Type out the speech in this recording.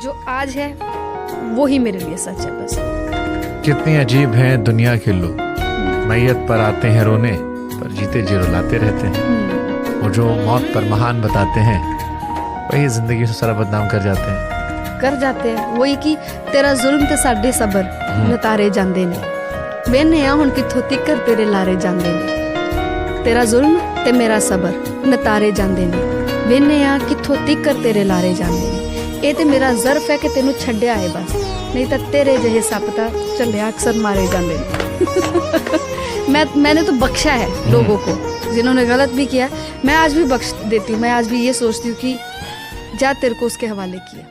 जो आज है वो ही मेरे लिए सच है बस। कितनी अजीब है दुनिया के लोग, मैयत पर आते हैं रोने, पर जीते जी रुलाते रहते हैं। और जो मौत पर महान बताते हैं वही जिंदगी से सारा बदनाम कर जाते हैं। वही कि तेरा जुल्म ते साडे सबर नतारे जांदे ने, वेने आ हुण कित्थों तिकर तेरे लारे जांदे ने। तेरा जुल्म ते मेरा सबर नतारे जांदे ने, वेने आ कित्थों तिकर तेरे लारे जांदे ने। ये ते मेरा ज़र्फ है कि तेनू छड्डिया है बस, नहीं तो तेरे जहे सप तां झल्लिया अक्सर मारे जांदे ने। मैंने तो बख्शा है लोगों को जिन्होंने गलत भी किया, मैं आज भी बख्श देती हूँ। मैं आज भी ये सोचती हूँ कि जा तेरे को उसके हवाले किया।